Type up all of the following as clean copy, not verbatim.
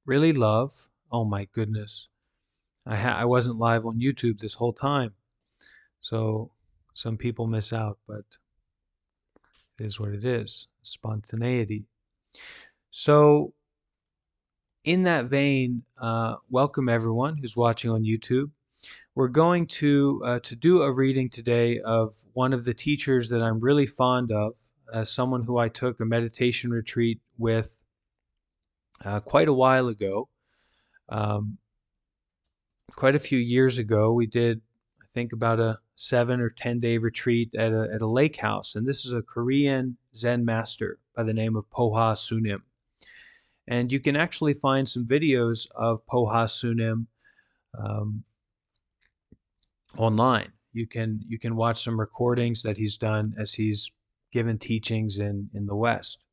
really love. Oh my goodness. I wasn't live on YouTube this whole time. So some people miss out, but it is what it is. Spontaneity. So in that vein, welcome everyone who's watching on YouTube. We're going to do a reading today of one of the teachers that I'm really fond of, someone who I took a meditation retreat with quite a while ago. Um, Quite a few years ago, we did, I think, about a 7 or 10 day retreat at a lake house. And this is a Korean Zen master by the name of Poha Sunim. And you can actually find some videos of Poha Sunim um, online. You can watch some recordings that he's done as he's given teachings in the West.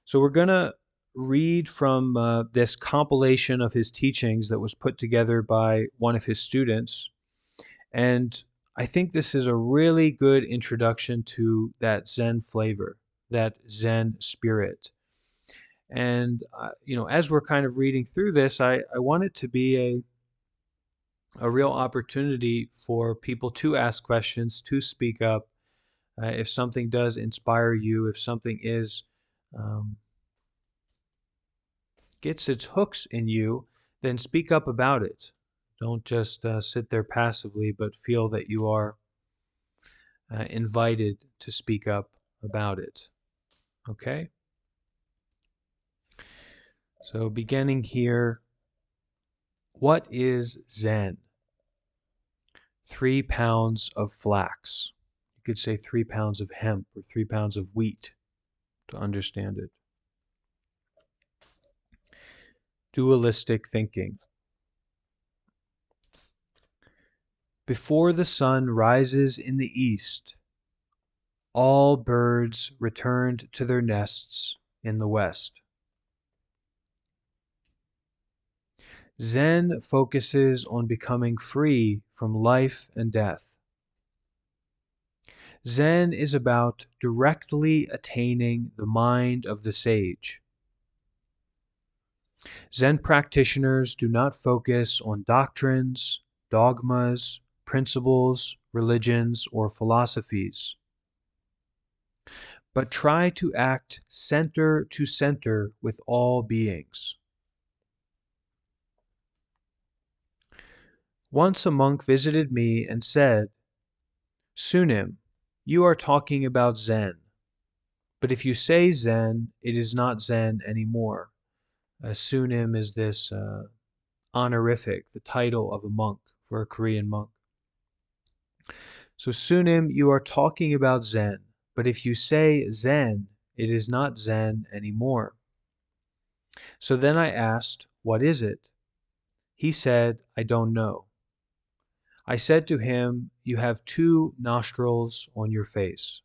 So we're going to read from this compilation of his teachings that was put together by one of his students. And I think this is a really good introduction to that Zen flavor, that Zen spirit. And, as we're kind of reading through this, I want it to be a real opportunity for people to ask questions, to speak up. If something does inspire you, if something um, gets its hooks in you, then speak up about it. Don't just sit there passively, but feel that you are invited to speak up about it. Okay? So, beginning here, what is Zen? 3 pounds of flax. You could say 3 pounds of hemp or 3 pounds of wheat to understand it. Dualistic thinking. Before the sun rises in the east, all birds returned to their nests in the west. Zen focuses on becoming free from life and death. Zen is about directly attaining the mind of the sage. Zen practitioners do not focus on doctrines, dogmas, principles, religions, or philosophies, but try to act center to center with all beings. Once a monk visited me and said, "Sunim, you are talking about Zen, but if you say Zen, it is not Zen anymore." Sunim is this honorific, the title of a monk for a Korean monk. So Sunim, you are talking about Zen, but if you say Zen, it is not Zen anymore. So then I asked, what is it? He said, I don't know. I said to him, you have 2 nostrils on your face.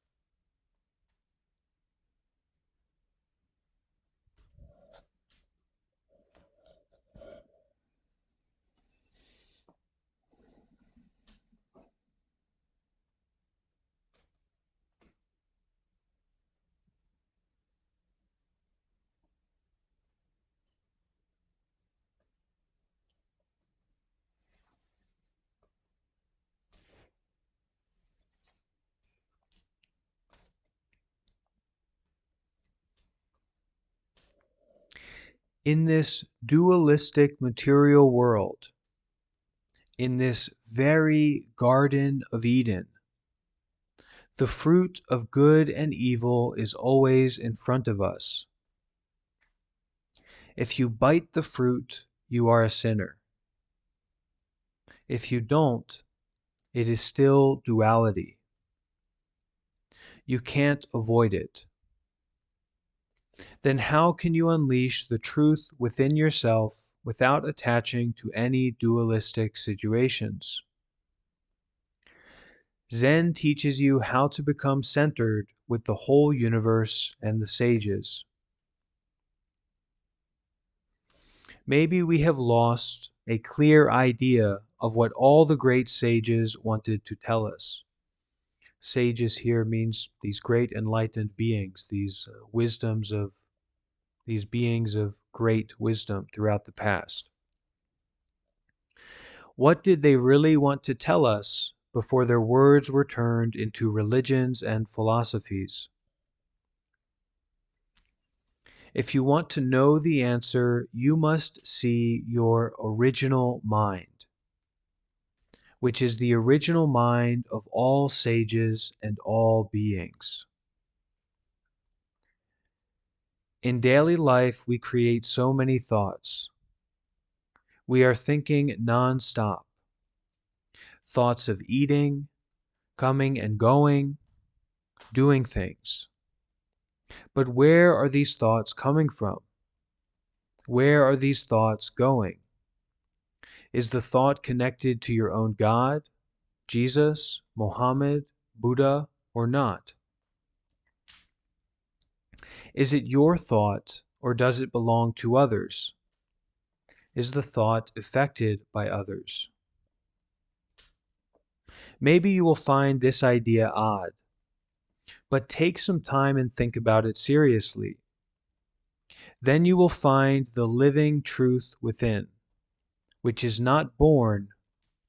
In this dualistic material world, in this very Garden of Eden, the fruit of good and evil is always in front of us. If you bite the fruit, you are a sinner. If you don't, it is still duality. You can't avoid it. Then how can you unleash the truth within yourself without attaching to any dualistic situations? Zen teaches you how to become centered with the whole universe and the sages. Maybe we have lost a clear idea of what all the great sages wanted to tell us. Sages here means these great enlightened beings, these wisdoms of these beings of great wisdom throughout the past. What did they really want to tell us before their words were turned into religions and philosophies? If you want to know the answer, you must see your original mind, which is the original mind of all sages and all beings. In daily life, we create so many thoughts. We are thinking non-stop. Thoughts of eating, coming and going, doing things. But where are these thoughts coming from? Where are these thoughts going? Is the thought connected to your own God, Jesus, Mohammed, Buddha, or not? Is it your thought, or does it belong to others? Is the thought affected by others? Maybe you will find this idea odd, but take some time and think about it seriously. Then you will find the living truth within, which is not born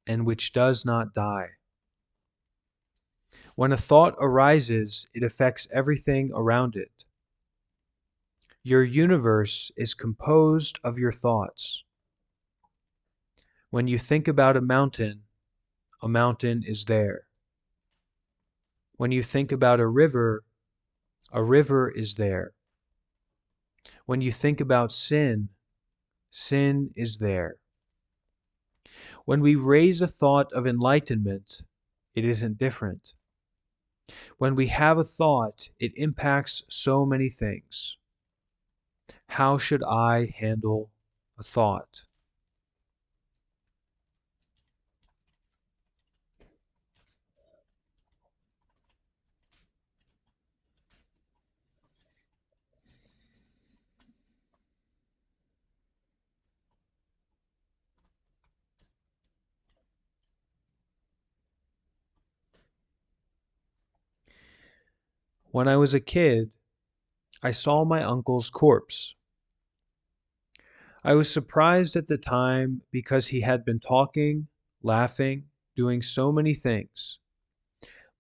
and which does not die. When a thought arises, it affects everything around it. Your universe is composed of your thoughts. When you think about a mountain is there. When you think about a river is there. When you think about sin is there. When we raise a thought of enlightenment, it isn't different. When we have a thought, it impacts so many things. How should I handle a thought? When I was a kid, I saw my uncle's corpse. I was surprised at the time because he had been talking, laughing, doing so many things.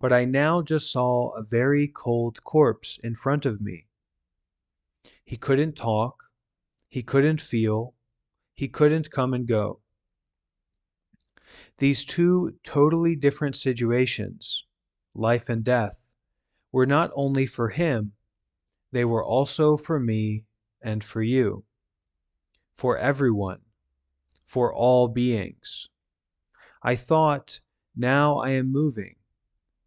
But I now just saw a very cold corpse in front of me. He couldn't talk, he couldn't feel, he couldn't come and go. These two totally different situations, life and death, were not only for him, they were also for me and for you, for everyone, for all beings. I thought, now I am moving,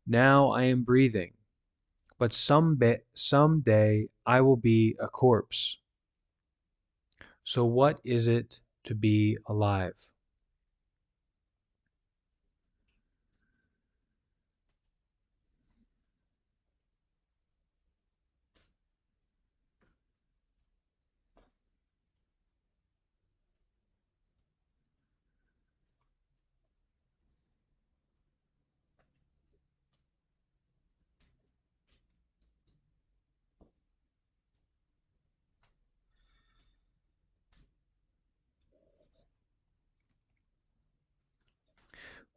now I am breathing, but someday I will be a corpse. So what is it to be alive?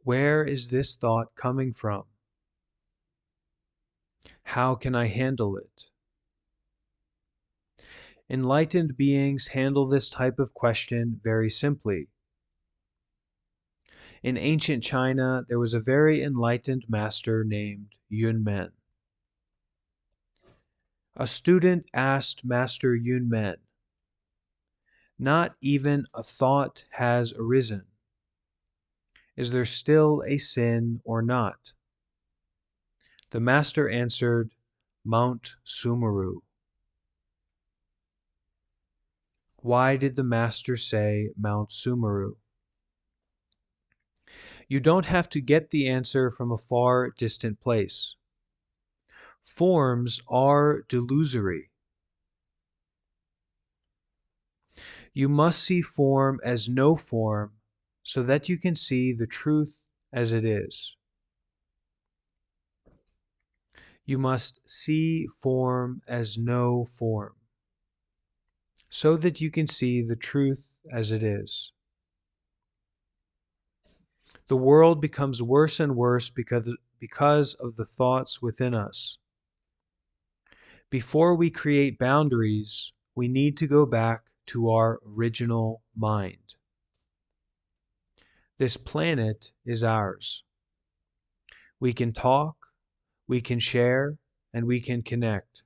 Where is this thought coming from? How can I handle it? Enlightened beings handle this type of question very simply. In ancient China, there was a very enlightened master named Yun Men. A student asked Master Yun Men, "Not even a thought has arisen. Is there still a sin or not?" The master answered, "Mount Sumeru." Why did the master say Mount Sumeru? You don't have to get the answer from a far distant place. Forms are delusory. You must see form as no form so that you can see the truth as it is. You must see form as no form. so that you can see the truth as it is. The world becomes worse and worse because of the thoughts within us. Before we create boundaries, we need to go back to our original mind. This planet is ours. We can talk, we can share, and we can connect.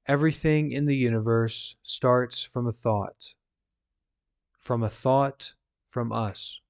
Everything in the universe starts from a thought from us.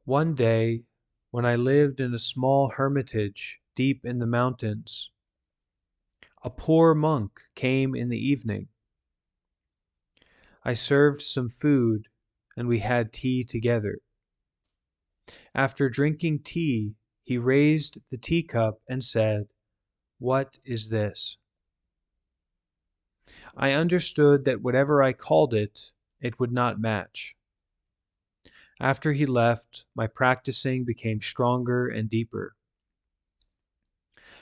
One day, when I lived in a small hermitage deep in the mountains, a poor monk came in the evening. I served some food and we had tea together. After drinking tea, he raised the teacup and said, "What is this?" I understood that whatever I called it, it would not match. After he left, my practicing became stronger and deeper.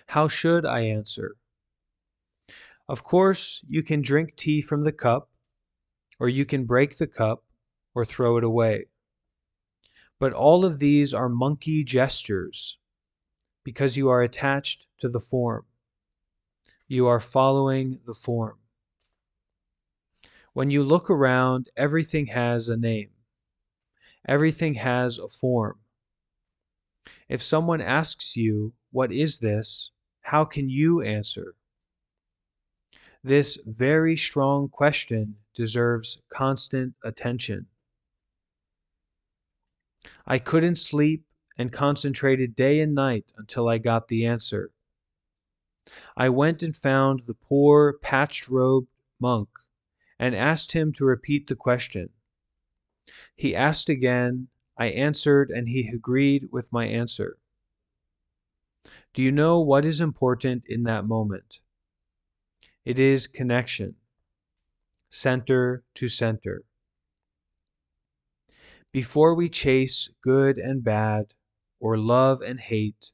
How should I answer? Of course, you can drink tea from the cup, or you can break the cup, or throw it away. But all of these are monkey gestures because you are attached to the form. You are following the form. When you look around, everything has a name. Everything has a form. If someone asks you, "What is this?" how can you answer? This very strong question deserves constant attention. I couldn't sleep and concentrated day and night until I got the answer. I went and found the poor patched-robed monk and asked him to repeat the question. He asked again, I answered, and he agreed with my answer. Do you know what is important in that moment? It is connection, center to center. Before we chase good and bad, or love and hate,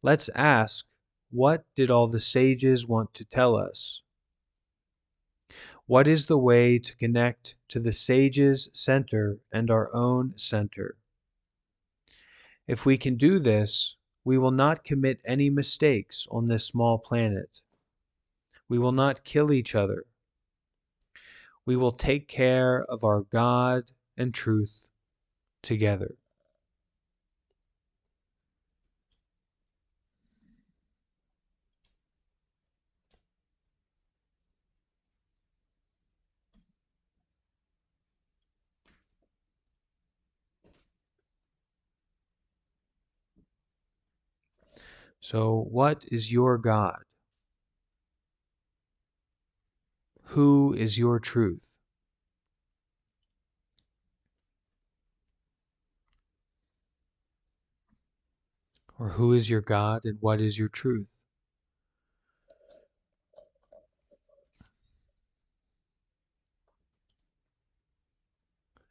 let's ask, what did all the sages want to tell us? What is the way to connect to the sage's center and our own center? If we can do this, we will not commit any mistakes on this small planet. We will not kill each other. We will take care of our God and truth together. So, what is your God? Who is your truth? Or who is your God and what is your truth?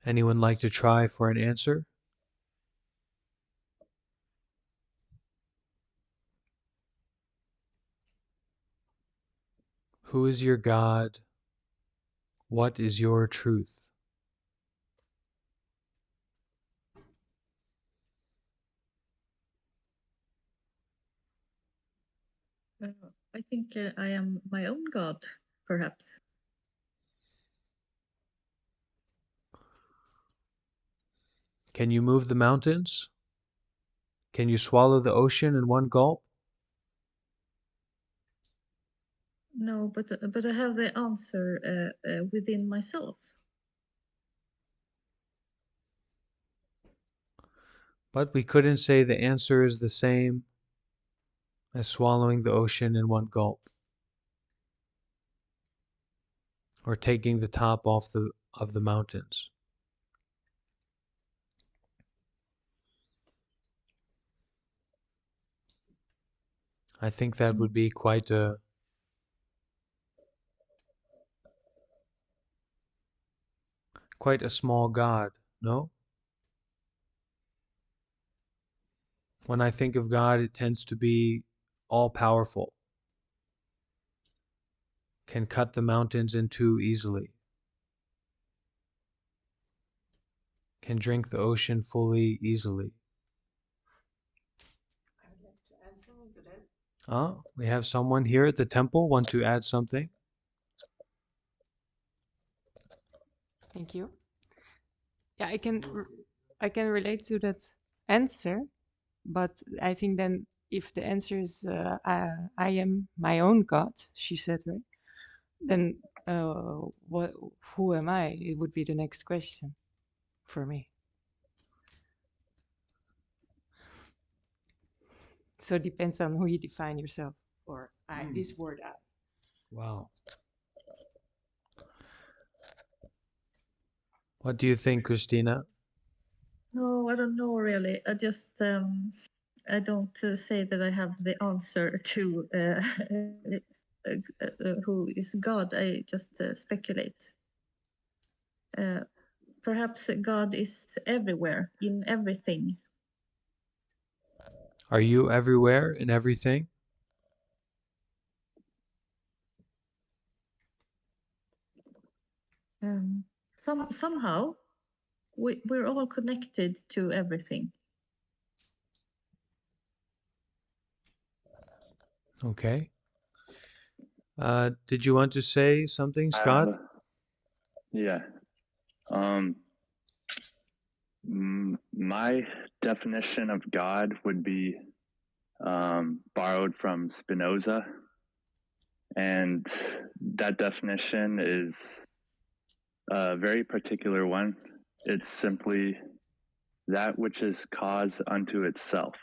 Anyone like to try for an answer? Who is your God? What is your truth? Uh, I think I am my own God, perhaps. Can you move the mountains? Can you swallow the ocean in one gulp? No, but I have the answer within myself. But we couldn't say the answer is the same as swallowing the ocean in one gulp, or taking the top off of the mountains. I think that would be quite a small God, no? When I think of God, it tends to be all powerful, can cut the mountains in two easily, can drink the ocean fully easily. I would like to add something to that. We have someone here at the temple want to add something? Thank you. Yeah, I can relate to that answer, but I think then if the answer is I am my own God, she said, right? Then what? Who am I? It would be the next question for me. So it depends on who you define yourself, or I. This word I. Wow. What do you think, Christina? No, I don't know really. I just I don't say that I have the answer to who is God. I just speculate. Perhaps God is everywhere, in everything. Are you everywhere in everything? Somehow we're all connected to everything. Okay. Did you want to say something, Scott? Yeah. My definition of God would be borrowed from Spinoza. And that definition is a very particular one. It's simply that which is cause unto itself.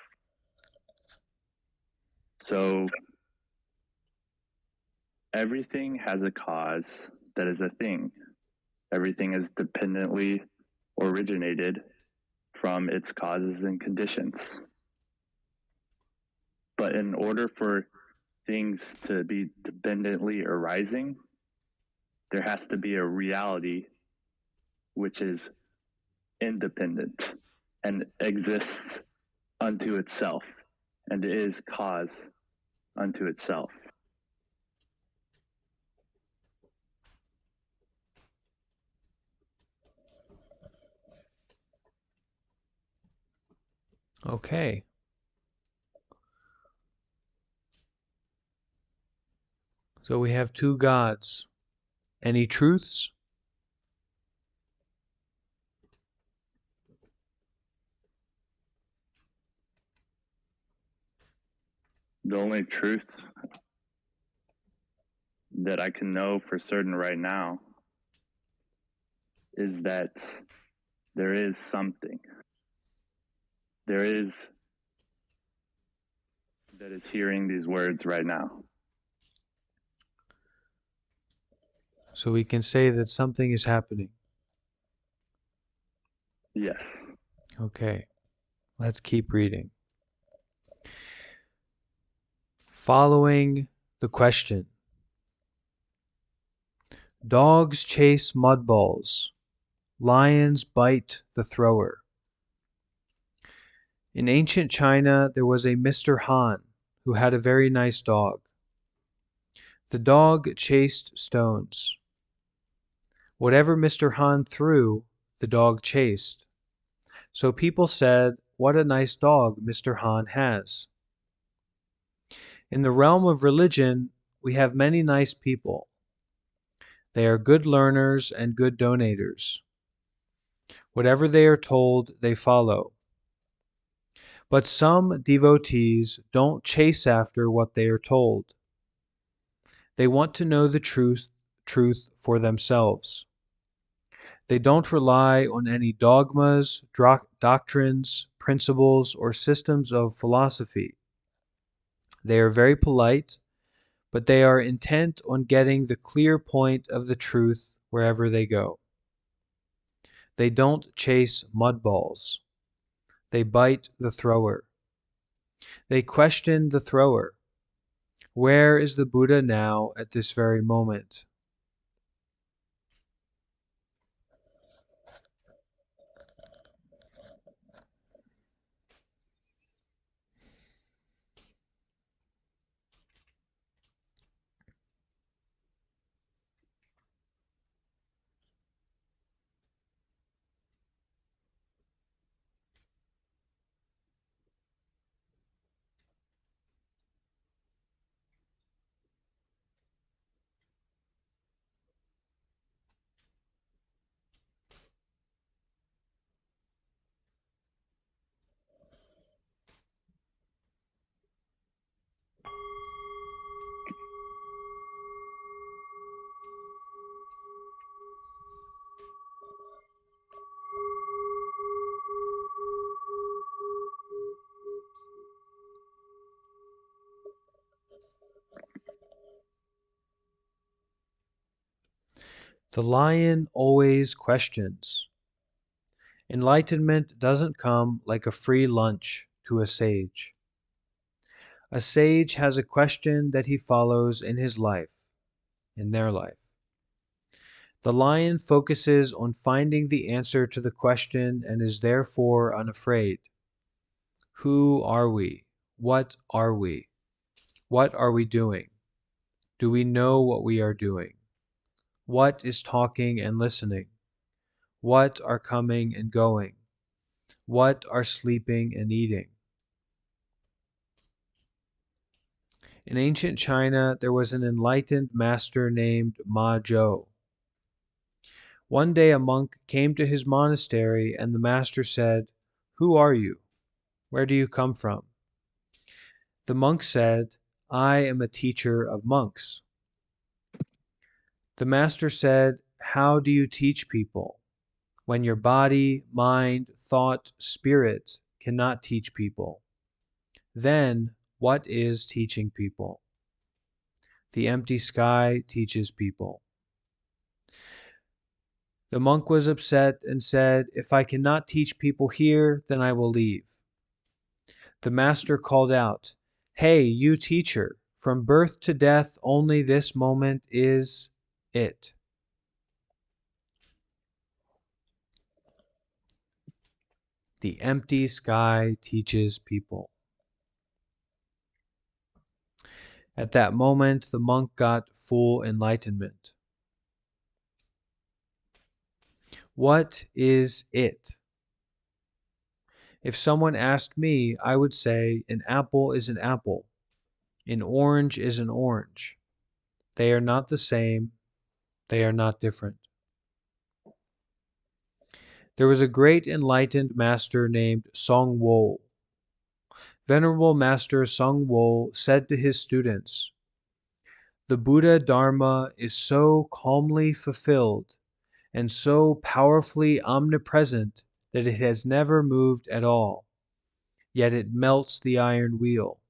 So everything has a cause that is a thing. Everything is dependently originated from its causes and conditions. But in order for things to be dependently arising, there has to be a reality which is independent and exists unto itself and is cause unto itself. Okay. So we have two gods. Any truths? The only truth that I can know for certain right now is that there is something. There is that is hearing these words right now. So we can say that something is happening. Yes. Okay. Let's keep reading. Following the question. Dogs chase mud balls. Lions bite the thrower. In ancient China, there was a Mr. Han who had a very nice dog. The dog chased stones. Whatever Mr. Han threw, the dog chased. So people said, "What a nice dog Mr. Han has." In the realm of religion, we have many nice people. They are good learners and good donators. Whatever they are told, they follow. But some devotees don't chase after what they are told. They want to know the truth for themselves. They don't rely on any dogmas, doctrines, principles, or systems of philosophy. They are very polite, but they are intent on getting the clear point of the truth wherever they go. They don't chase mud balls. They bite the thrower. They question the thrower. Where is the Buddha now at this very moment? The lion always questions. Enlightenment doesn't come like a free lunch to a sage. A sage has a question that he follows in his life, in their life. The lion focuses on finding the answer to the question and is therefore unafraid. Who are we? What are we? What are we doing? Do we know what we are doing? What is talking and listening? What are coming and going? What are sleeping and eating? In ancient China, there was an enlightened master named Ma Zhou. One day a monk came to his monastery and the master said, "Who are you? Where do you come from?" The monk said, "I am a teacher of monks." The master said, "How do you teach people when your body, mind, thought, spirit cannot teach people? Then what is teaching people?" The empty sky teaches people. The monk was upset and said, "If I cannot teach people here, then I will leave." The master called out, "Hey, you teacher, from birth to death only this moment is it." The empty sky teaches people. At that moment, the monk got full enlightenment. What is it? If someone asked me, I would say an apple is an apple. An orange is an orange. They are not the same. They are not different. There was a great enlightened master named Song Wo. Venerable Master Song Wo said to his students, "The Buddha Dharma is so calmly fulfilled and so powerfully omnipresent that it has never moved at all, yet it melts the iron wheel.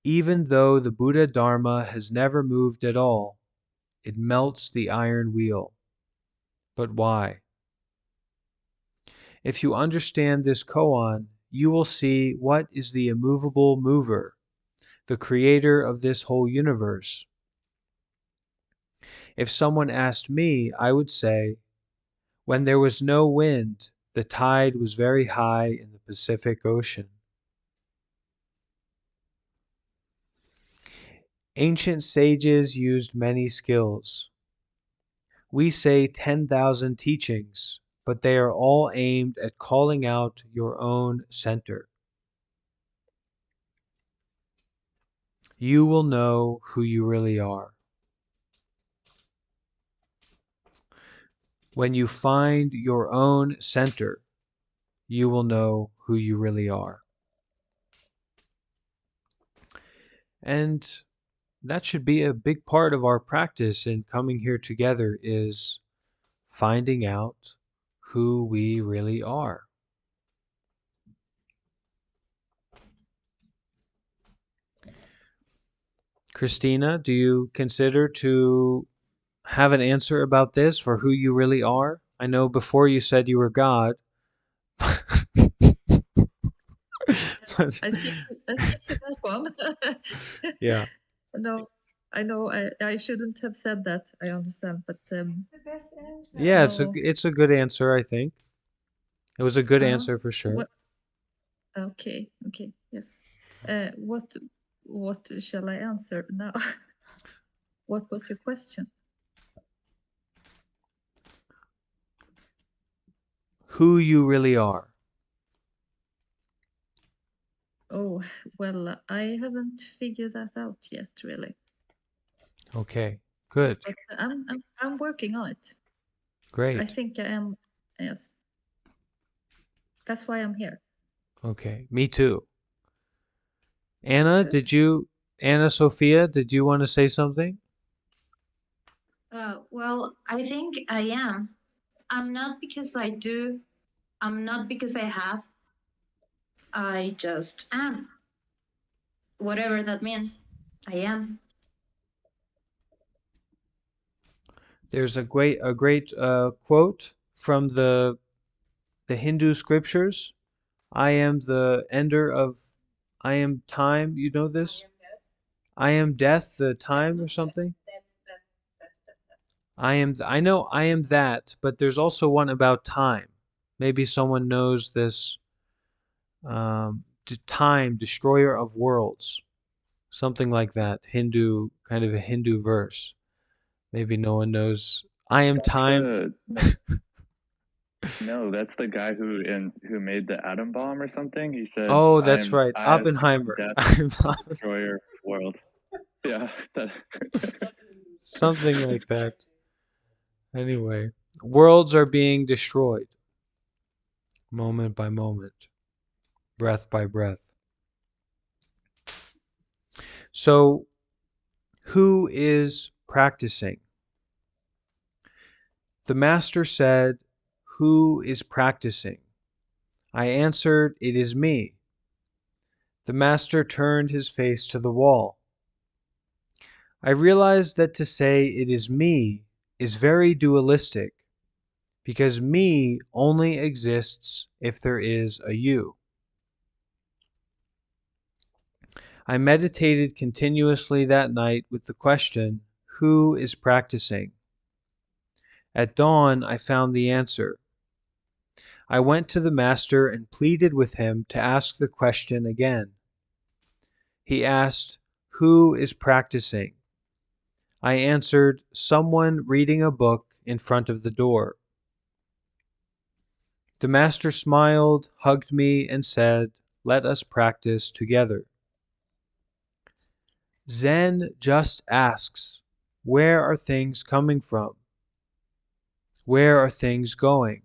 Even though the Buddha Dharma has never moved at all, it melts the iron wheel. But why?" If you understand this koan, you will see what is the immovable mover, the creator of this whole universe. If someone asked me, I would say, when there was no wind, the tide was very high in the Pacific Ocean. Ancient sages used many skills. We say 10,000 teachings, but they are all aimed at calling out your own center. You will know who you really are. When you find your own center, you will know who you really are. And that should be a big part of our practice in coming here together, is finding out who we really are. Christina, do you consider to have an answer about this for who you really are? I know before you said you were God. But- I stick to that one. yeah. No, I know I shouldn't have said that. I understand, but The best answer. Yeah, no. it's a good answer, I think. It was a good Uh, answer for sure. what? Okay, okay, yes. What shall I answer now? What was your question? Who you really are. Oh, well, I haven't figured that out yet, really. Okay, good. But I'm working on it. I Great. think I am. Yes. That's why I'm here. Okay, me too. Anna, Good. Anna Sophia, did you want to say something? Well, I think I am. I'm not because I do. I'm not because I have. I just am. Whatever that means, I am. There's a great quote from the Hindu scriptures. I am the ender of I am time. You know this? I am death, the time or something. I know I am that, but there's also one about time. Maybe someone knows this. Time, destroyer of worlds, something like that. Hindu, kind of a Hindu verse. Maybe no one knows. I am time. No, that's the guy who made the atom bomb or something. He said, Oh, that's right, I am Oppenheimer. death, destroyer of world." Yeah. Something like that. Anyway, worlds are being destroyed moment by moment, breath by breath. So, who is practicing? The master said, "Who is practicing?" I answered, "It is me." The master turned his face to the wall. I realized that to say it is me is very dualistic, because me only exists if there is a you. I meditated continuously that night with the question, who is practicing? At dawn, I found the answer. I went to the master and pleaded with him to ask the question again. He asked, who is practicing? I answered, someone reading a book in front of the door. The master smiled, hugged me, and said, let us practice together. Zen just asks, where are things coming from? Where are things going?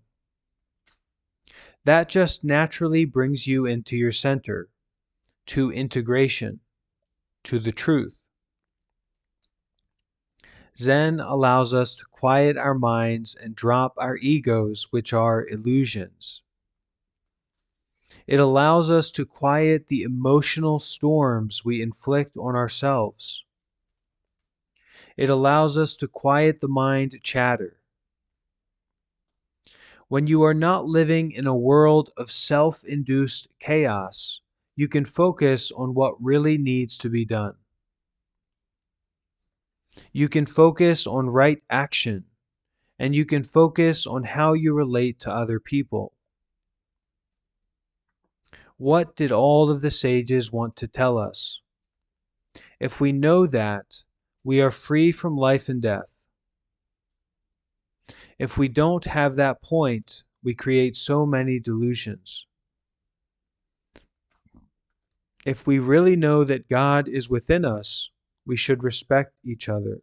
That just naturally brings you into your center, to integration, to the truth. Zen allows us to quiet our minds and drop our egos, which are illusions. It allows us to quiet the emotional storms we inflict on ourselves. It allows us to quiet the mind chatter. When you are not living in a world of self-induced chaos, you can focus on what really needs to be done. You can focus on right action, and you can focus on how you relate to other people. What did all of the sages want to tell us? If we know that, we are free from life and death. If we don't have that point, we create so many delusions. If we really know that God is within us, we should respect each other.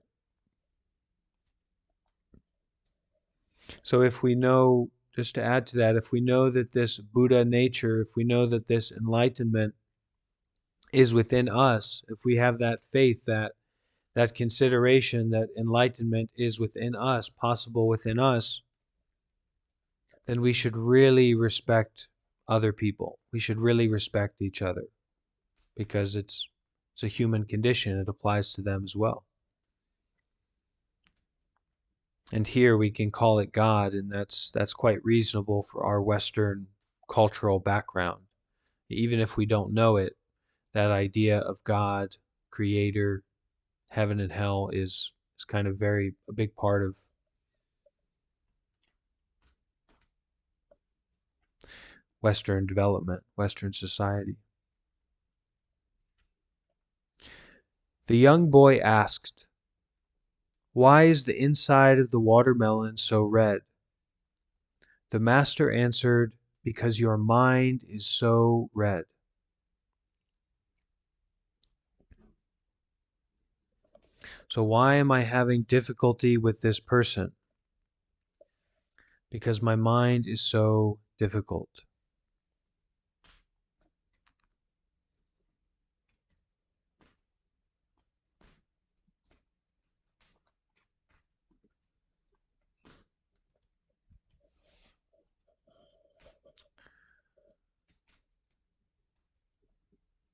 So if we know, just to add to that, if we know that this Buddha nature, if we know that this enlightenment is within us, if we have that faith, that consideration that enlightenment is within us, possible within us, then we should really respect other people. We should really respect each other, because It's a human condition. It applies to them as well. And here we can call it God, and that's quite reasonable for our Western cultural background. Even if we don't know it, that idea of God, creator, heaven and hell is kind of a big part of Western development, Western society. The young boy asked, "Why is the inside of the watermelon so red?" The master answered, "Because your mind is so red." So why am I having difficulty with this person? Because my mind is so difficult.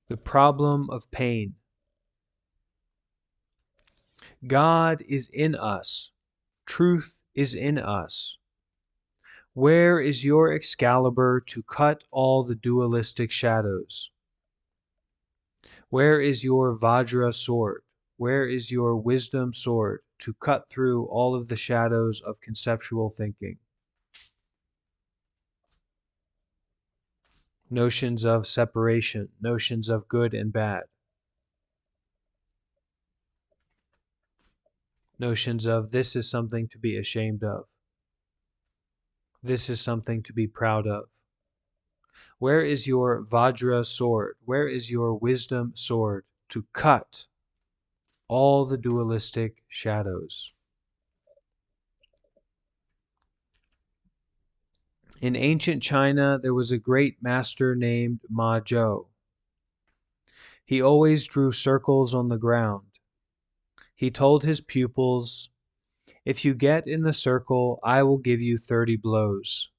The problem of pain. God is in us. Truth is in us. Where is your Excalibur to cut all the dualistic shadows? Where is your Vajra sword? Where is your wisdom sword to cut through all of the shadows of conceptual thinking? Notions of separation, notions of good and bad, notions of this is something to be ashamed of, this is something to be proud of. Where is your Vajra sword? Where is your wisdom sword to cut all the dualistic shadows? In ancient China, there was a great master named Ma Zhou. He always drew circles on the ground. He told his pupils, "If you get in the circle, I will give you 30 blows,"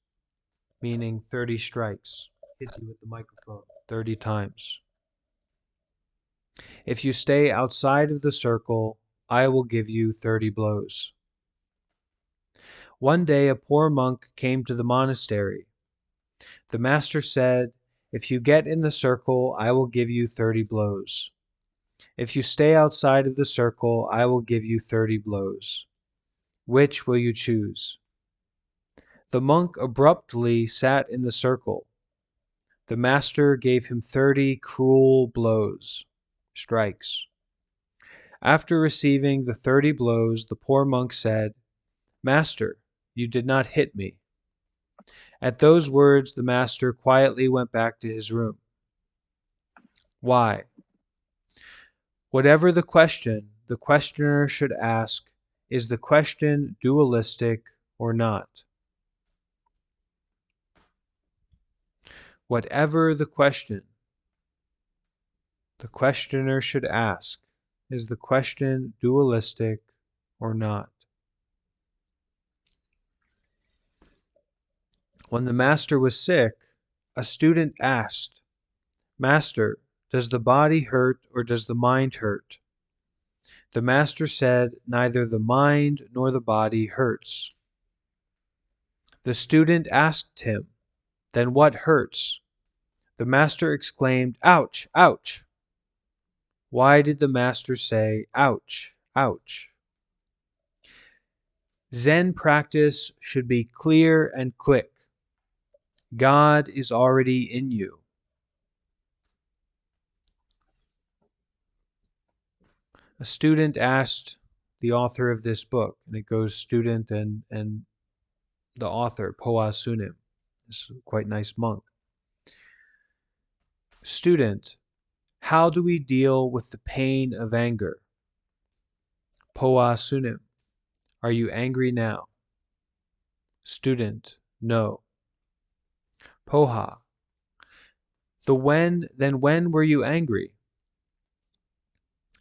meaning 30 strikes. Hit you with the microphone 30 times. "If you stay outside of the circle, I will give you 30 blows." One day a poor monk came to the monastery. The master said, "If you get in the circle, I will give you 30 blows. If you stay outside of the circle, I will give you 30 blows. Which will you choose?" The monk abruptly sat in the circle. The master gave him 30 cruel blows, strikes. After receiving the 30 blows, the poor monk said, "Master, you did not hit me." At those words, the master quietly went back to his room. Why? Whatever the question, the questioner should ask, is the question dualistic or not? Whatever the question, the questioner should ask, is the question dualistic or not? When the master was sick, a student asked, "Master, does the body hurt or does the mind hurt?" The master said, "Neither the mind nor the body hurts." The student asked him, "Then what hurts?" The master exclaimed, "Ouch, ouch." Why did the master say, "Ouch, ouch"? Zen practice should be clear and quick. God is already in you. A student asked the author of this book, and it goes student and the author, Poa Sunim, this quite nice monk. Student, how do we deal with the pain of anger? Poa Sunim, are you angry now? Student, no. Poha, then when were you angry?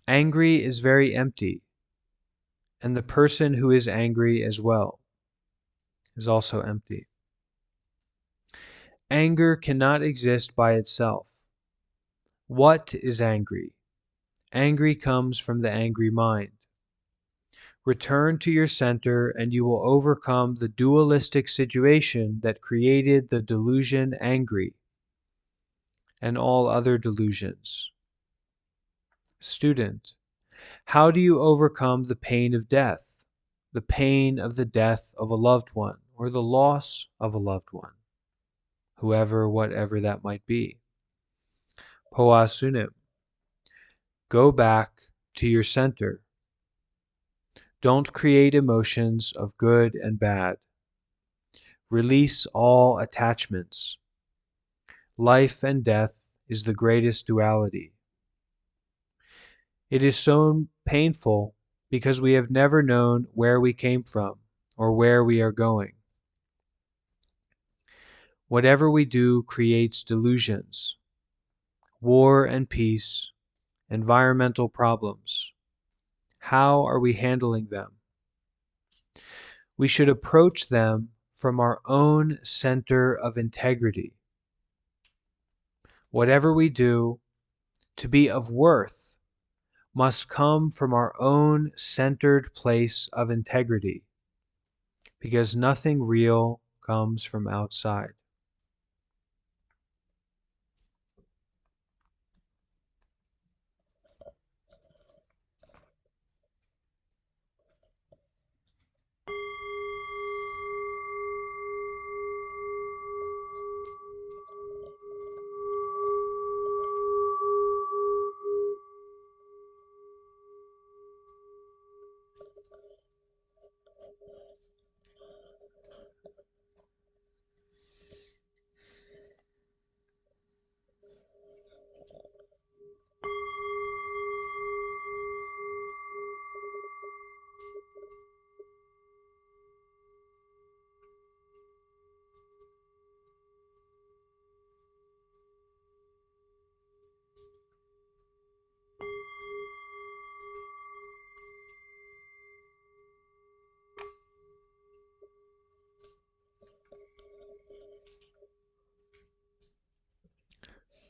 Angry is very empty, and the person who is angry as well is also empty. Anger cannot exist by itself. What is angry? Angry comes from the angry mind. Return to your center and you will overcome the dualistic situation that created the delusion angry and all other delusions. Student, how do you overcome the pain of death, the pain of the death of a loved one or the loss of a loved one, whoever, whatever that might be? Poa sunim, go back to your center. Don't create emotions of good and bad. Release all attachments. Life and death is the greatest duality. It is so painful because we have never known where we came from or where we are going. Whatever we do creates delusions, war and peace, environmental problems. How are we handling them? We should approach them from our own center of integrity. Whatever we do, to be of worth, must come from our own centered place of integrity, because nothing real comes from outside.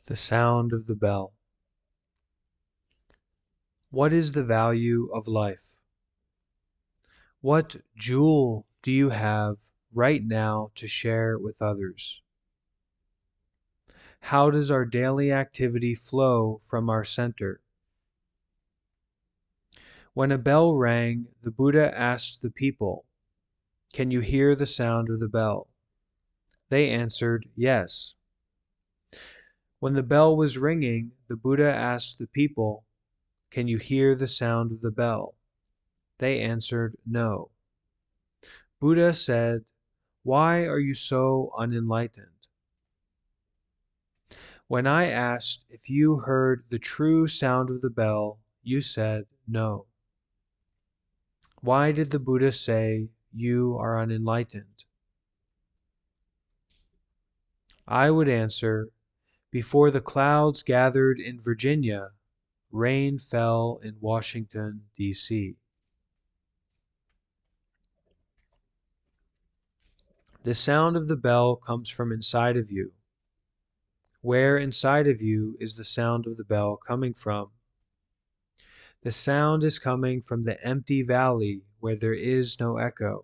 The sound of the bell. What is the value of life? What jewel do you have right now to share with others? How does our daily activity flow from our center? When a bell rang, the Buddha asked the people, "Can you hear the sound of the bell?" They answered, "Yes." When the bell was ringing, the Buddha asked the people, "Can you hear the sound of the bell?" They answered, "No." Buddha said, "Why are you so unenlightened?" When I asked if you heard the true sound of the bell, you said, "No." Why did the Buddha say you are unenlightened? I would answer, before the clouds gathered in Virginia, rain fell in Washington, D.C. The sound of the bell comes from inside of you. Where inside of you is the sound of the bell coming from? The sound is coming from the empty valley where there is no echo.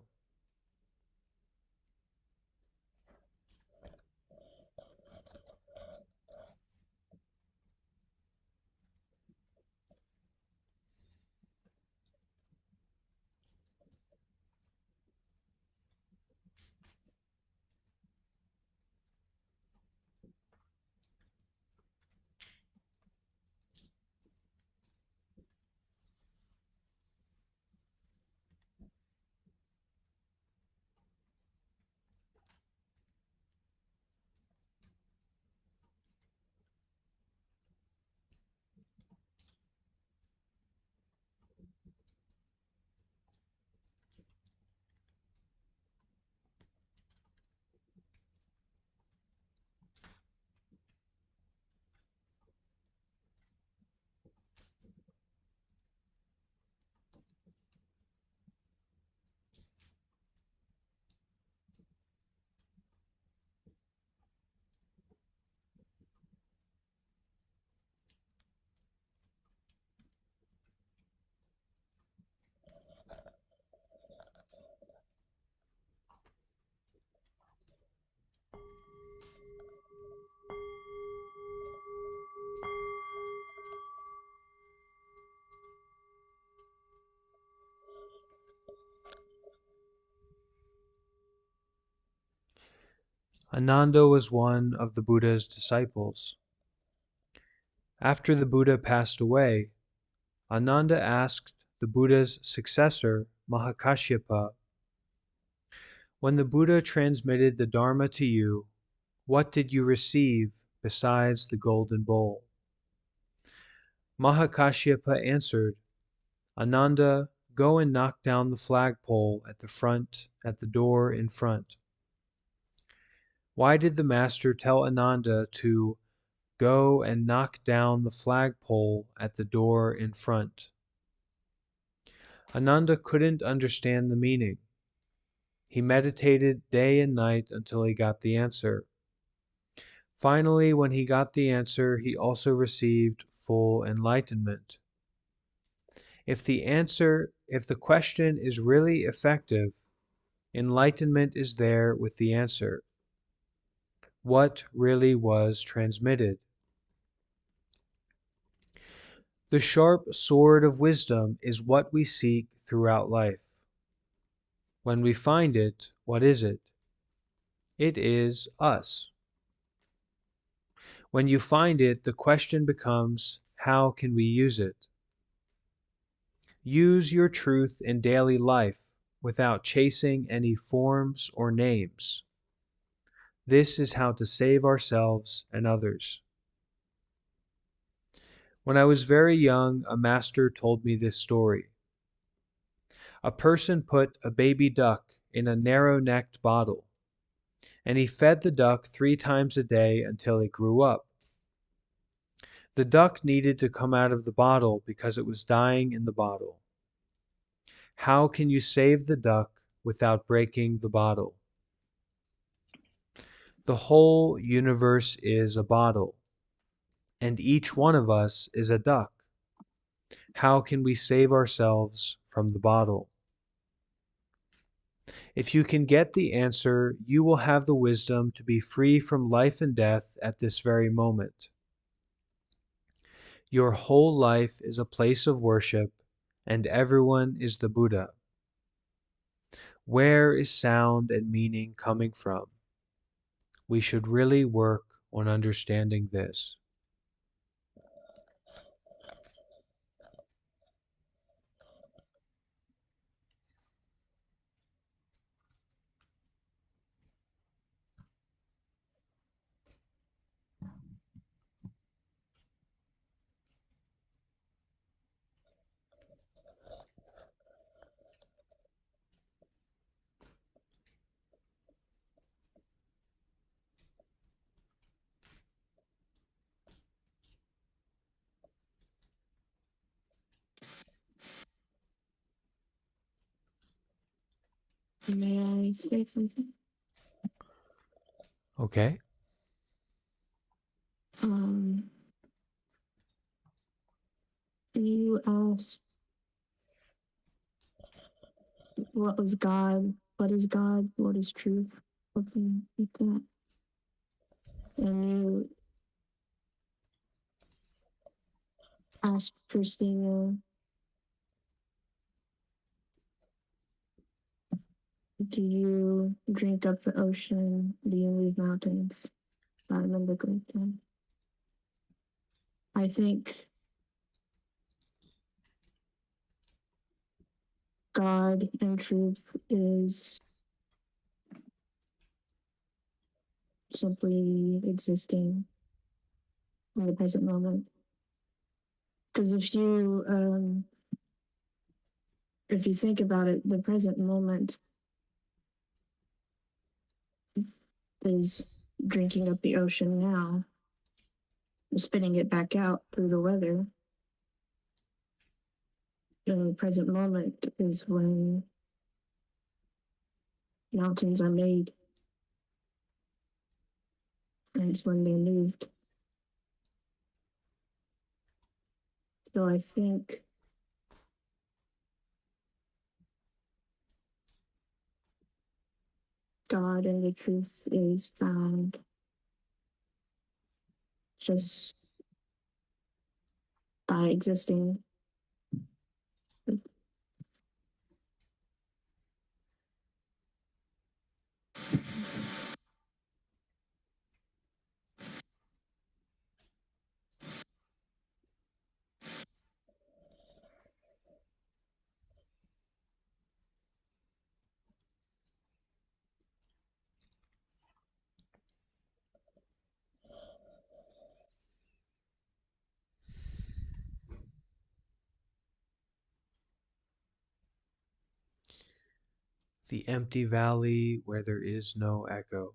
Ananda was one of the Buddha's disciples. After the Buddha passed away, Ananda asked the Buddha's successor, Mahakashyapa, "When the Buddha transmitted the Dharma to you, what did you receive besides the golden bowl?" Mahakashyapa answered, "Ananda, go and knock down the flagpole at the door in front." Why did the master tell Ananda to go and knock down the flagpole at the door in front? Ananda couldn't understand the meaning. He meditated day and night until he got the answer. Finally, when he got the answer, he also received full enlightenment. If the question is really effective, enlightenment is there with the answer. What really was transmitted? The sharp sword of wisdom is what we seek throughout life. When we find it, what is it? It is us. When you find it, the question becomes, how can we use it? Use your truth in daily life without chasing any forms or names. This is how to save ourselves and others. When I was very young, a master told me this story. A person put a baby duck in a narrow-necked bottle, and he fed the duck 3 times a day until it grew up. The duck needed to come out of the bottle because it was dying in the bottle. How can you save the duck without breaking the bottle? The whole universe is a bottle, and each one of us is a duck. How can we save ourselves from the bottle? If you can get the answer, you will have the wisdom to be free from life and death at this very moment. Your whole life is a place of worship, and everyone is the Buddha. Where is sound and meaning coming from? We should really work on understanding this. May I say something? Okay? Um, you asked what was God, what is God, what is truth, something like that. And you asked Christina, do you drink up the ocean? Do you move mountains? If I remember correctly. I think God and truth is simply existing in the present moment. Because if you think about it, the present moment is drinking up the ocean now, spitting it back out through the weather. And the present moment is when mountains are made, and it's when they're moved. So I think God and the truth is found just by existing. the empty valley where there is no echo.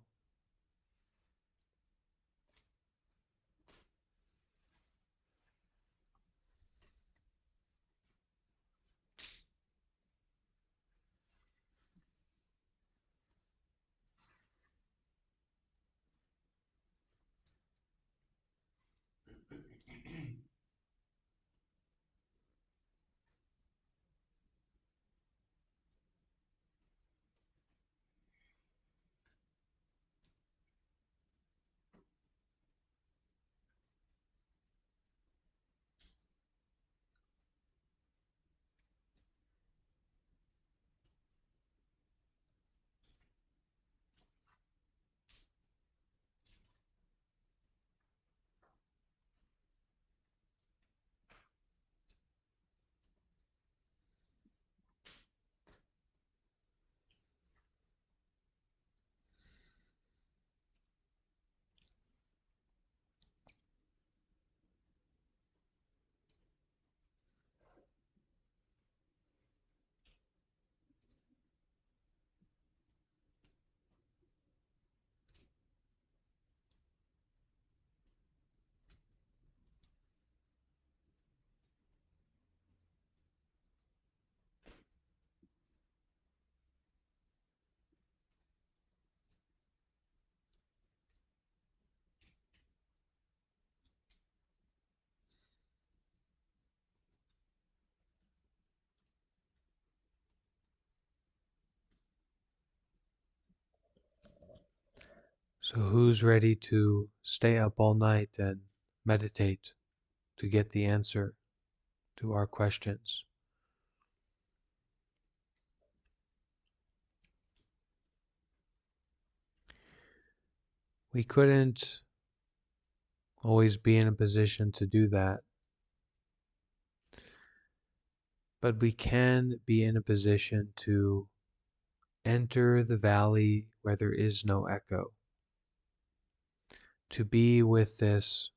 So who's ready to stay up all night and meditate to get the answer to our questions? We couldn't always be in a position to do that, but we can be in a position to enter the valley where there is no echo, to be with this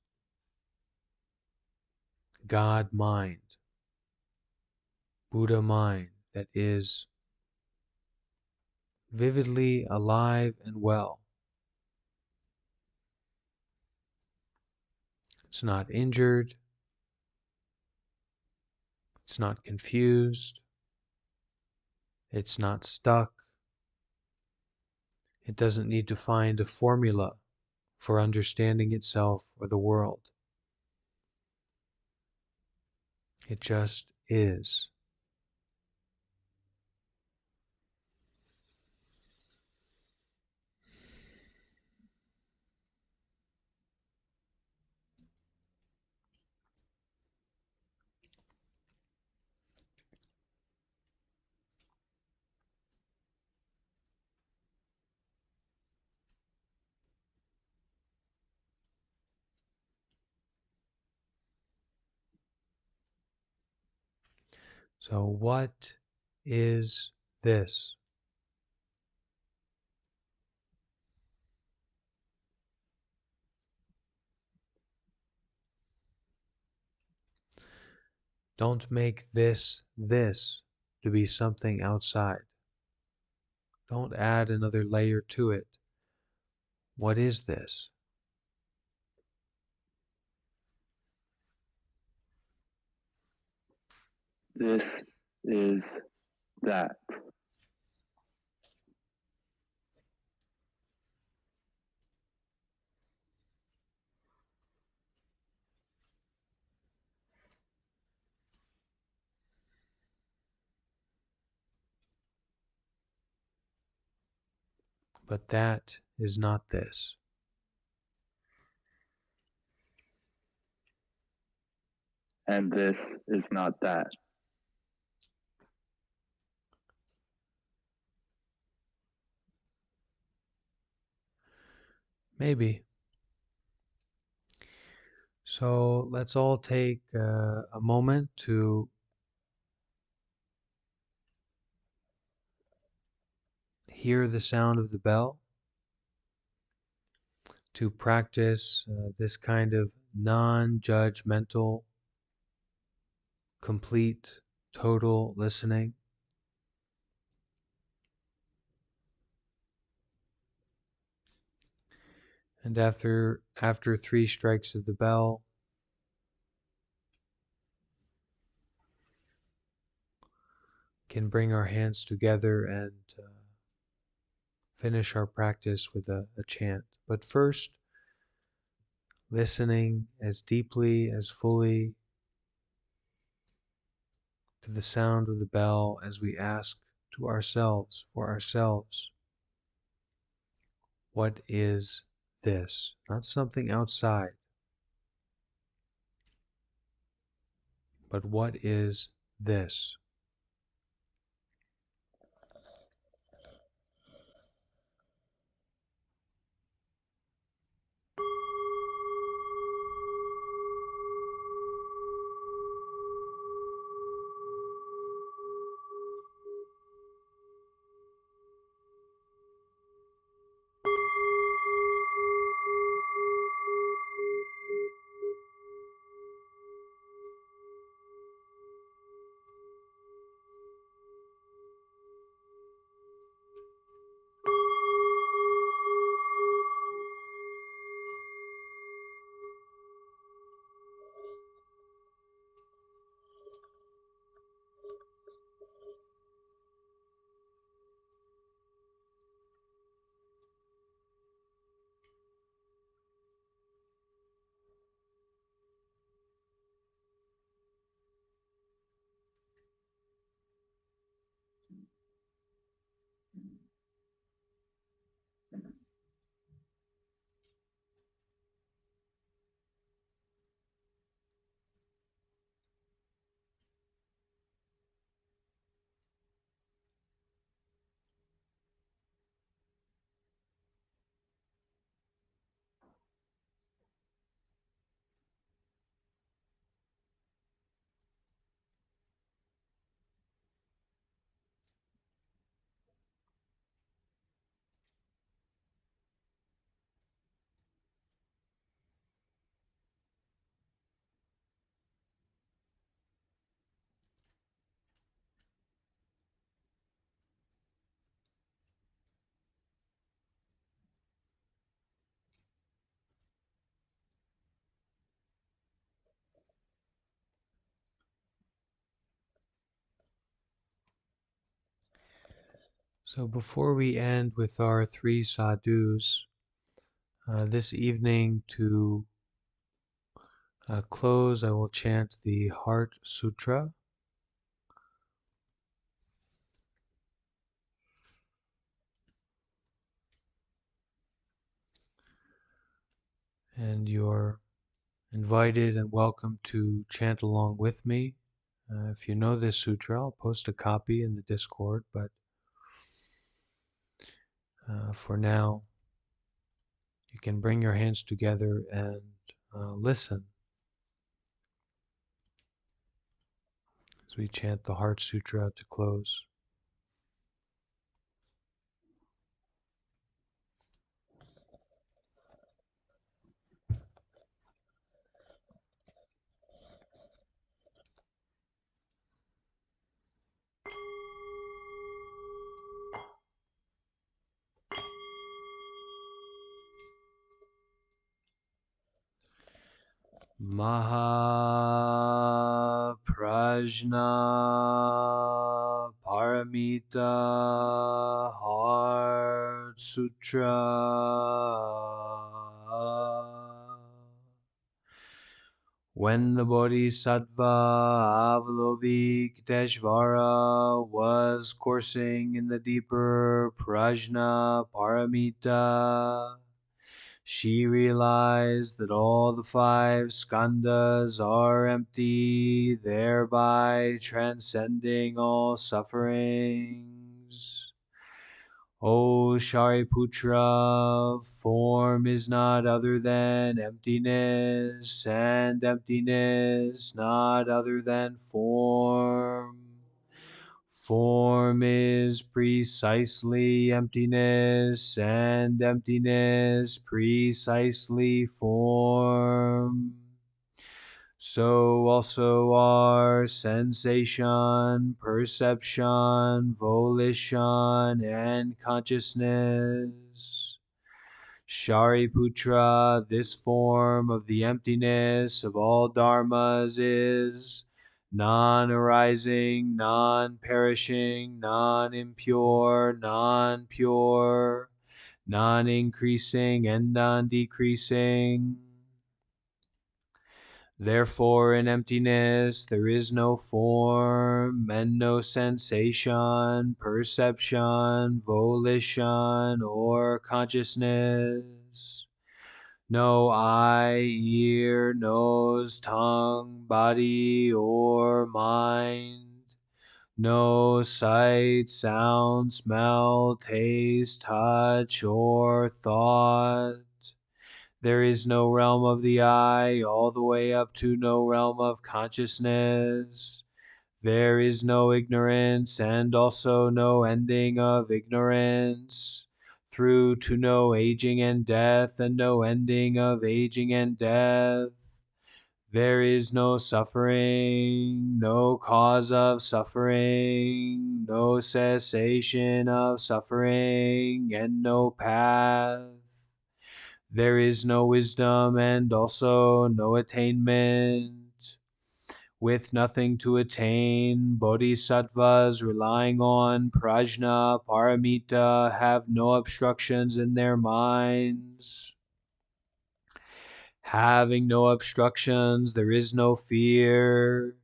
God mind, Buddha mind that is vividly alive and well. It's not injured, it's not confused, it's not stuck. It doesn't need to find a formula for understanding itself or the world. It just is. So, what is this? Don't make this to be something outside. Don't add another layer to it. What is this? This is that. But that is not this. And this is not that. Maybe. So let's all take a moment to hear the sound of the bell, to practice this kind of non-judgmental, complete, total listening. And after 3 strikes of the bell, can bring our hands together and finish our practice with a chant. But first, listening as deeply, as fully to the sound of the bell as we ask to ourselves, for ourselves, what is this? Not something outside, but what is this? So before we end with our 3 sadhus, this evening to close, I will chant the Heart Sutra. And you're invited and welcome to chant along with me. If you know this sutra, I'll post a copy in the Discord, but for now, you can bring your hands together and listen as we chant the Heart Sutra to close. Maha Prajna Paramita Heart Sutra. When the Bodhisattva Avalokiteshvara was coursing in the deeper Prajna Paramita, she realized that all the 5 skandhas are empty, thereby transcending all sufferings. O Shariputra, form is not other than emptiness, and emptiness not other than form. Form is precisely emptiness, and emptiness precisely form. So also are sensation, perception, volition, and consciousness. Shariputra, this form of the emptiness of all dharmas is non-arising, non-perishing, non-impure, non-pure, non-increasing, and non-decreasing. Therefore, in emptiness, there is no form and no sensation, perception, volition, or consciousness. No eye, ear, nose, tongue, body, or mind. No sight, sound, smell, taste, touch, or thought. There is no realm of the eye, all the way up to no realm of consciousness. There is no ignorance, and also no ending of ignorance, through to no aging and death, and no ending of aging and death. There is no suffering, no cause of suffering, no cessation of suffering, and no path. There is no wisdom and also no attainment. With nothing to attain, bodhisattvas relying on Prajna Paramita have no obstructions in their minds. Having no obstructions, there is no fear,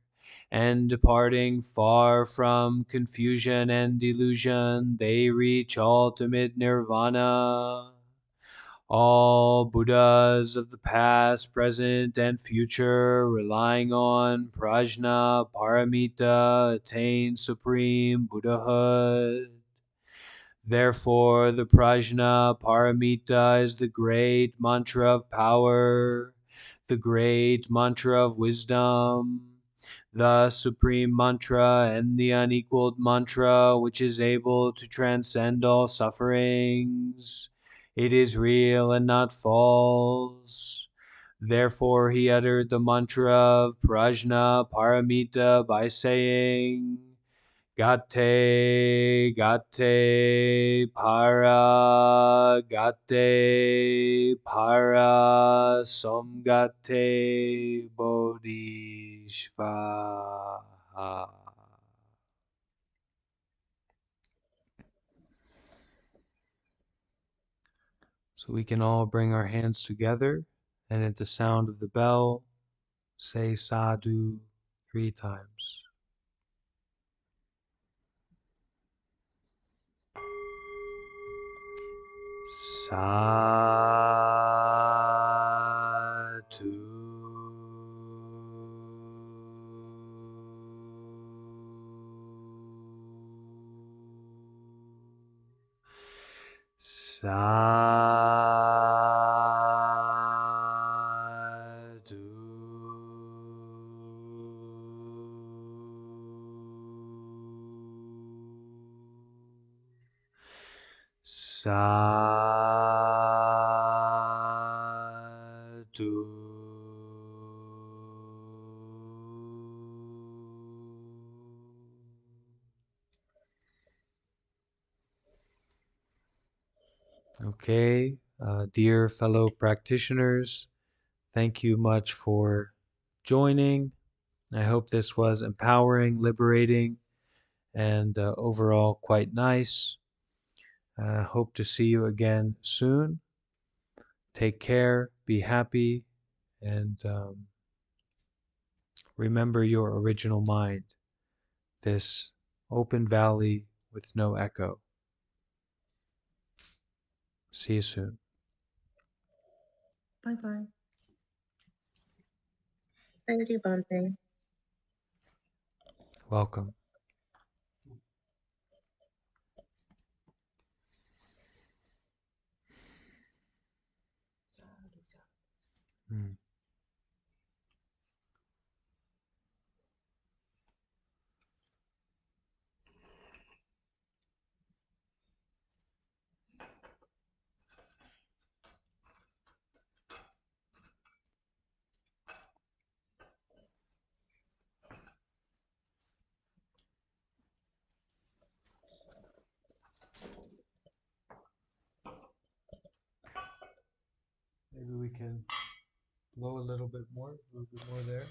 and departing far from confusion and delusion, they reach ultimate nirvana. All Buddhas of the past, present, and future, relying on Prajna Paramita, attain supreme Buddhahood. Therefore, the Prajna Paramita is the great mantra of power, the great mantra of wisdom, the supreme mantra and the unequaled mantra which is able to transcend all sufferings. It is real and not false. Therefore he uttered the mantra of Prajna Paramita by saying, Gate, gate, para, samgate, bodhisvaha. So we can all bring our hands together, and at the sound of the bell, say sadhu 3 times. Sadhu. Sadhu. Sadhu. Okay, dear fellow practitioners, thank you much for joining. I hope this was empowering, liberating, and overall quite nice. Hope to see you again soon. Take care, be happy, and remember your original mind, this open valley with no echo. See you soon. Bye-bye. Thank you, Bante. Welcome. Mm. Blow a little bit more there.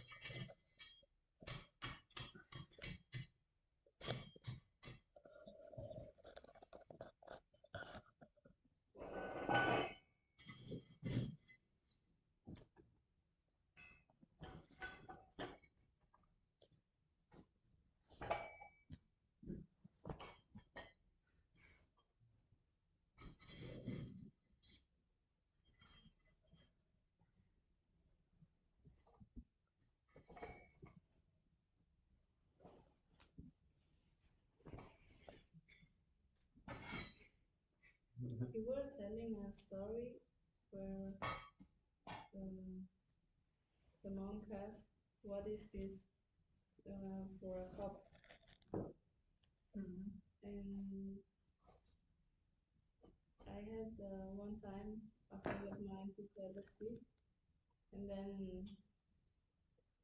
You were telling a story where the monk asked, "What is this for a cup?" And I had one time a friend of mine took LSD, and then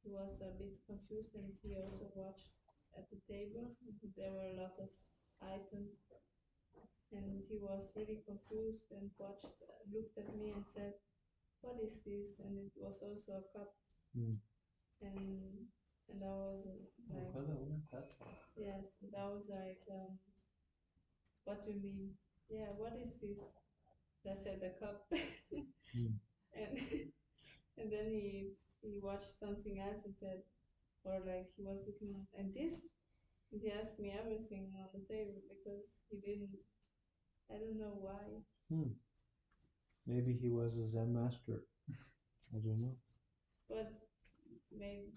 he was a bit confused, and he also watched at the table. There were a lot of items, and he was really confused and looked at me and said, "What is this?" And it was also a cup. Mm. And I was like, yes, and I was like, what do you mean? Yeah, what is this? I said a cup. Mm. and and then he watched something else and said, or like he was looking and this, and he asked me everything on the table because he didn't. I don't know why. Maybe he was a Zen master. I don't know. But maybe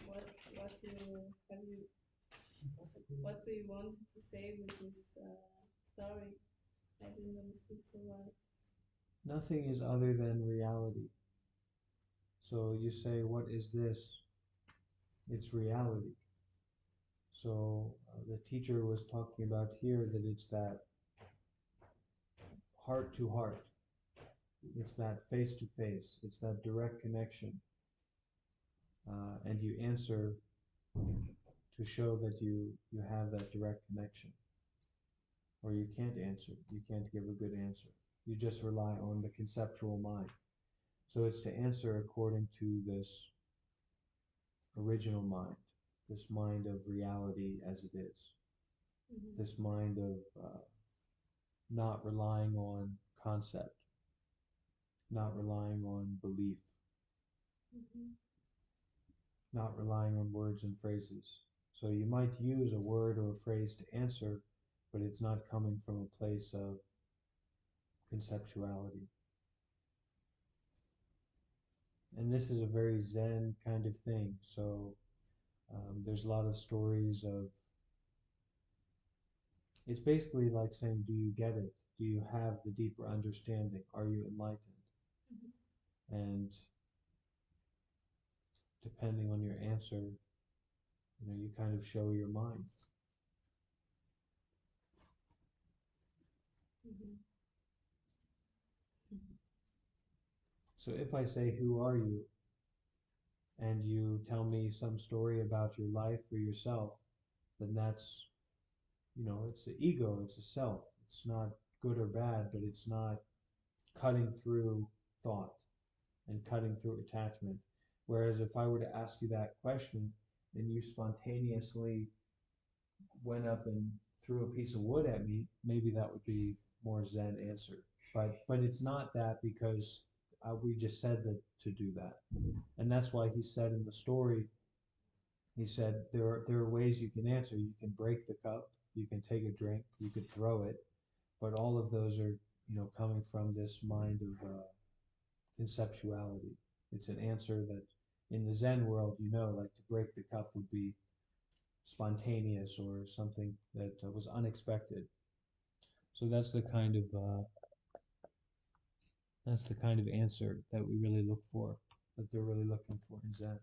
what you have you what do you want to say with this story? I didn't understand so well. Nothing is other than reality. So you say, what is this? It's reality. So the teacher was talking about here that it's that heart to heart. It's that face to face. It's that direct connection. And you answer to show that you have that direct connection. Or you can't answer. You can't give a good answer. You just rely on the conceptual mind. So it's to answer according to this original mind, this mind of reality as it is, this mind of not relying on concept, not relying on belief, not relying on words and phrases. So you might use a word or a phrase to answer, but it's not coming from a place of conceptuality. And this is a very Zen kind of thing. So there's a lot of stories of, it's basically like saying, do you get it? Do you have the deeper understanding? Are you enlightened? And depending on your answer, you kind of show your mind. So if I say, who are you? And you tell me some story about your life or yourself, then that's, it's the ego, it's a self. It's not good or bad, but it's not cutting through thought and cutting through attachment. Whereas if I were to ask you that question, and you spontaneously went up and threw a piece of wood at me, maybe that would be more Zen answer. But it's not that, because we just said that to do that. And that's why he said in the story, he said there are ways you can answer. You can break the cup, you can take a drink, you could throw it, but all of those are coming from this mind of conceptuality. It's an answer that in the Zen world, like to break the cup would be spontaneous or something that was unexpected. So that's the kind of answer that we really look for, that they're really looking for in Zen.